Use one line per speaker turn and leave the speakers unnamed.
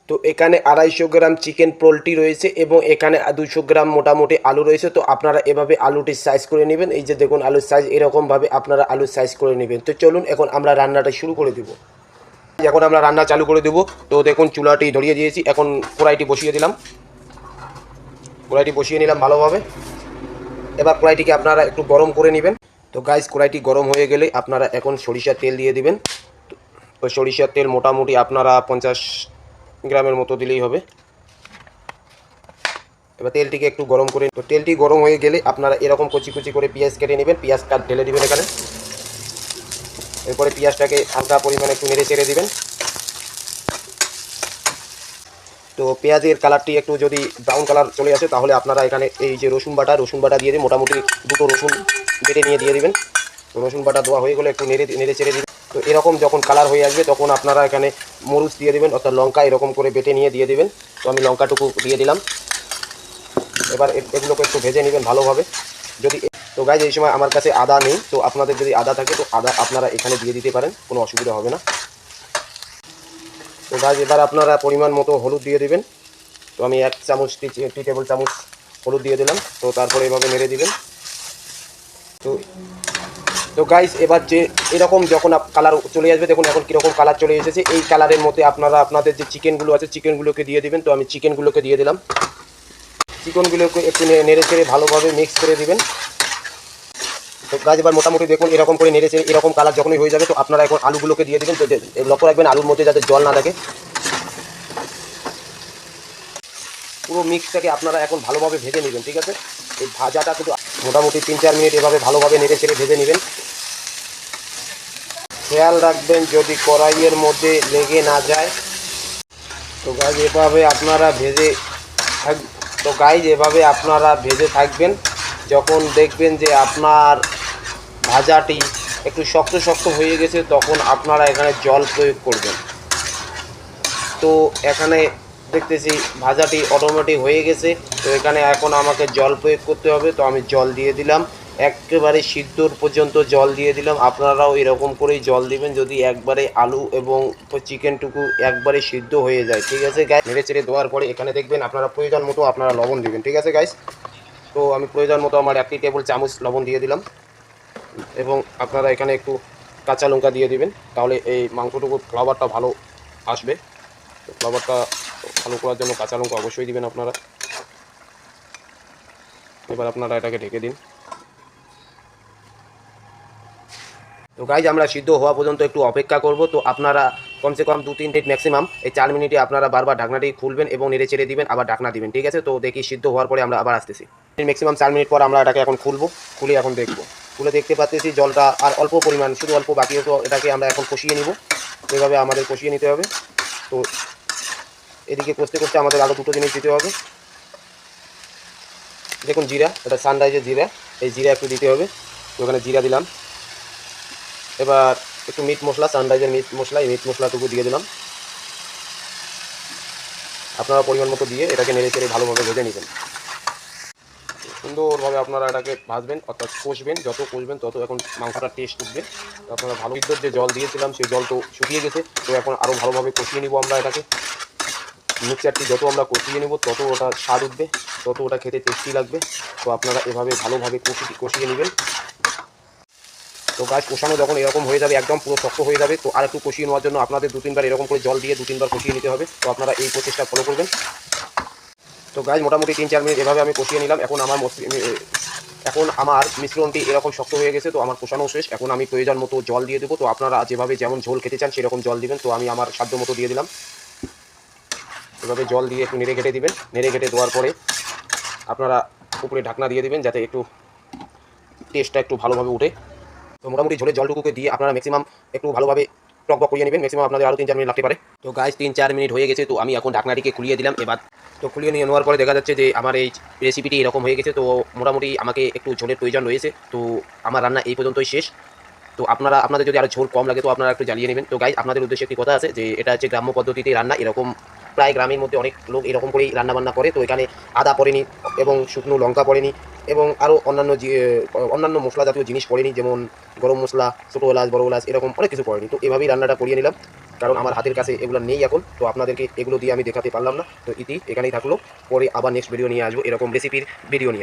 তো এখানে 250 gram chicken poultry রয়েছে এবং এখানে 200 গ্রাম মোটামুটি আলু রয়েছে। তো আপনারা এভাবে আলুটির সাইজ করে নেবেন। এই যে দেখুন আলুর সাইজ, এরকমভাবে আপনারা আলুর সাইজ করে নেবেন। তো চলুন এখন আমরা রান্নাটা শুরু করে দেবো। এখন আমরা রান্না চালু করে দেবো। তো দেখুন চুলাটি ধরিয়ে দিয়েছি, এখন কড়াইটি বসিয়ে দিলাম। কড়াইটি বসিয়ে নিলাম ভালোভাবে। এবার কড়াইটিকে আপনারা একটু গরম করে নেবেন। তো গাইস, কড়াইটি গরম হয়ে গেলে আপনারা এখন সরিষার তেল দিয়ে দিবেন। তো সরিষার তেল মোটামুটি আপনারা 50 গ্রামের মতো দিলেই হবে। এবার তেলটিকে একটু গরম করে, তো তেলটি গরম হয়ে গেলে আপনারা এরকম কচি কচি করে পেঁয়াজ কেটে নেবেন। পেঁয়াজ কাট ঢেলে দেবেন এখানে। এরপরে পেঁয়াজটাকে হালকা পরিমাণে একটু নেড়ে ছেড়ে দেবেন। তো পেঁয়াজের কালারটি একটু যদি ব্রাউন কালার চলে আসে তাহলে আপনারা এখানে এই যে রসুন বাটা দিয়ে দিন। মোটামুটি 2টো রসুন বেটে নিয়ে দিয়ে দিবেন। তো রসুন বাটা দেওয়া হয়ে গেলে একটু নেড়ে ছেড়ে দিবেন। তো এরকম যখন কালার হয়ে আসবে তখন আপনারা এখানে মরিচ দিয়ে দেবেন, অর্থাৎ লঙ্কা এরকম করে বেটে নিয়ে দিয়ে দেবেন। তো আমি লঙ্কাটুকু দিয়ে দিলাম। এবার এগুলোকে একটু ভেজে নেবেন ভালোভাবে। যদি তো গাইজ এই সময় আমার কাছে আদা নেই, তো আপনাদের যদি আদা থাকে তো আদা আপনারা এখানে দিয়ে দিতে পারেন, কোনো অসুবিধা হবে না। তো গাইজ এবার আপনারা পরিমাণ মতো হলুদ দিয়ে দেবেন। তো আমি 1 চামচ টি টেবিল চামচ হলুদ দিয়ে দিলাম। তো তারপরে এভাবে নেড়ে দিবেন। তো তো গাইজ এবার যে এরকম যখন কালার চলে আসবে, দেখুন এখন কীরকম কালার চলে এসেছে। এই কালারের মধ্যে আপনারা আপনাদের যে চিকেনগুলো আছে চিকেনগুলোকে দিয়ে দিবেন। তো আমি চিকেনগুলোকে দিয়ে দিলাম। চিকেনগুলোকে একটু নেড়ে চেড়ে ভালোভাবে মিক্স করে দিবেন। তো গাছ এবার মোটামুটি দেখুন এরকম করে নেড়ে চেড়ে এরকম কালার যখনই হয়ে যাবে তো আপনারা এখন আলুগুলোকে দিয়ে দিবেন। তো লক্ষ্য রাখবেন আলুর মধ্যে যাতে জল না থাকে। পুরো মিক্সটাকে আপনারা এখন ভালোভাবে ভেজে নেবেন, ঠিক আছে। এই ভাজাটা কিন্তু মোটামুটি 3-4 মিনিট এভাবে ভালোভাবে নেড়ে চেড়ে ভেজে নেবেন। খেয়াল রাখবেন যদি কড়াইয়ের মধ্যে লেগে না যায়। তো গাছ এভাবে আপনারা ভেজে থাকবেন। যখন দেখবেন যে আপনার ভাজাটি একটু শক্ত শক্ত হয়ে গেছে তখন আপনারা এখানে জল প্রয়োগ করবেন। তো এখানে দেখতেছি ভাজাটি অটোমেটিক হয়ে গেছে। তো এখানে এখন আমাকে জল প্রয়োগ করতে হবে। তো আমি জল দিয়ে দিলাম, একেবারে সিদ্ধর পর্যন্ত জল দিয়ে দিলাম। আপনারাও এরকম করেই জল দিবেন যদি একবারে আলু এবং চিকেনটুকু একবারে সিদ্ধ হয়ে যায়, ঠিক আছে গাইস। নেড়ে চেড়ে দেওয়ার পরে এখানে দেখবেন আপনারা প্রয়োজন মতো আপনারা লবণ দিবেন, ঠিক আছে গাইস। তো আমি প্রয়োজন মতো আমার 1 টেবিল চামচ লবণ দিয়ে দিলাম এবং আপনারা এখানে একটু কাঁচা লঙ্কা দিয়ে দিবেন, তাহলে এই মাংসটুকুর ফ্লেভারটা ভালো আসবে। তো ফ্লেভারটা ভালো করার জন্য কাঁচা লঙ্কা অবশ্যই দিবেন আপনারা। এবার আপনারা এটাকে ঢেকে দিন। তো গাইজ আমরা সিদ্ধ হওয়া পর্যন্ত একটু অপেক্ষা করব। তো আপনারা কমসে কম 2-3 মিনিট ম্যাক্সিমাম এই 4 মিনিটে আপনারা বারবার ঢাকনাটি খুলবেন এবং নেড়ে চেড়ে দিবেন, আবার ঢাকনা দিবেন, ঠিক আছে। তো দেখি সিদ্ধ হওয়ার পরে আমরা আবার আসতেছি। ম্যাক্সিমাম 4 মিনিট পর আমরা এটাকে এখন খুলে এখন দেখব। খুলে দেখতে পাচ্ছি জলটা আর অল্প পরিমাণ, শুধু অল্প বাকি। তো এটাকে আমরা এখন কষিয়ে নিব। এভাবে আমাদের কষিয়ে নিতে হবে। তো এদিকে কষতে কষতে আমাদের আরও 2টো জিনিস দিতে হবে। দেখুন জিরা, এটা সানরাইজের জিরা, এই জিরা একটু দিতে হবে। তো ওখানে জিরা দিলাম। এবার একটু মিট মশলা, সানরাইজের মিট মশলা, এই মিট মশলাটুকু দিয়ে দিলাম। আপনারা পরিমাণ মতো দিয়ে এটাকে নেড়ে চেড়ে ভালোভাবে ভেজে নেবেন। সুন্দরভাবে আপনারা এটাকে ভাজবেন, অর্থাৎ কষবেন। যত কষবেন তত এখন মাংসটার টেস্ট উঠবে। তো আপনারা ভালো বিদ্যুৎ যে জল দিয়েছিলাম সেই জল তো শুকিয়ে গেছে। তো এখন আরও ভালোভাবে কষিয়ে নিব আমরা এটাকে। মিক্সচারটি যত আমরা কষিয়ে নেব তত ওটা স্বাদ উঠবে, তত ওটা খেতে টেস্টি লাগবে। তো আপনারা এভাবে ভালোভাবে কষিয়ে নেবেন। তো গাছ কষানো যখন এরকম হয়ে যাবে, একদম পুরো শক্ত হয়ে যাবে, তো আর একটু কষিয়ে নেওয়ার জন্য আপনাদের 2-3 বার এরকম করে জল দিয়ে 2-3 বার কষিয়ে নিতে হবে। তো আপনারা এই প্রসেসটা ফলো করবেন। তো গাছ মোটামুটি 3-4 মিনিট এভাবে আমি কষিয়ে নিলাম। এখন আমার মিশ্রণটি এরকম শক্ত হয়ে গেছে। তো আমার কষানো শেষ। এখন আমি প্রয়োজন মতো জল দিয়ে দেবো। তো আপনারা যেভাবে যেমন ঝোল খেতে চান সেরকম জল দিবেন। তো আমি আমার সাধ্য মতো দিয়ে দিলাম। এভাবে জল দিয়ে একটু নেড়ে ঘেটে দিবেন। নেড়ে ঘেটে দেওয়ার পরে আপনারা উপরে ঢাকনা দিয়ে দিবেন যাতে একটু টেস্টটা একটু ভালোভাবে উঠে। তো মোটামুটি ঝোলের জলটুকুকে দিয়ে আপনারা ম্যাক্সিমাম একটু ভালোভাবে টকবক করিয়ে নেবেন। ম্যাক্সিমাম আপনাদের আরও 3-4 মিনিট লাগতে পারে। তো গাইস 3-4 মিনিট হয়ে গেছে। তো আমি এখন ঢাকনাটিকে খুলিয়ে দিলাম। এবার তো খুলিয়ে নিয়ে নেওয়ার পরে দেখা যাচ্ছে যে আমার এই রেসিপিটি এরকম হয়ে গেছে। তো মোটামুটি আমাকে একটু ঝোলের প্রয়োজন রয়েছে। তো আমার রান্না এই পর্যন্তই শেষ। তো আপনাদের যদি আরও ঝোল কম লাগে তো আপনারা একটু জ্বালিয়ে নেবেন। তো গাইস আপনাদের উদ্দেশ্যে একটি কথা আছে যে এটা হচ্ছে গ্রাম্য পদ্ধতিতে রান্না। এরকম প্রায় গ্রামের মধ্যে অনেক লোক এরকম করেই রান্নাবান্না করে। তো এখানে আদা পড়েনি এবং শুকনো লঙ্কা পড়েনি এবং আরও অন্যান্য মশলা জাতীয় জিনিস পড়েনি, যেমন গরম মশলা, ছোটো এলাচ, বড় এলাচ, এরকম অনেক কিছু পড়েনি। তো এভাবেই রান্নাটা করিয়ে নিলাম। কারণ আমার হাতের কাছে এগুলো নেই এখন, তো আপনাদেরকে এগুলো দিয়ে আমি দেখাতে পারলাম না। তো ইতি এখানেই থাকলো, পরে আবার নেক্সট ভিডিও নিয়ে আসবো এরকম রেসিপির ভিডিও নিয়ে।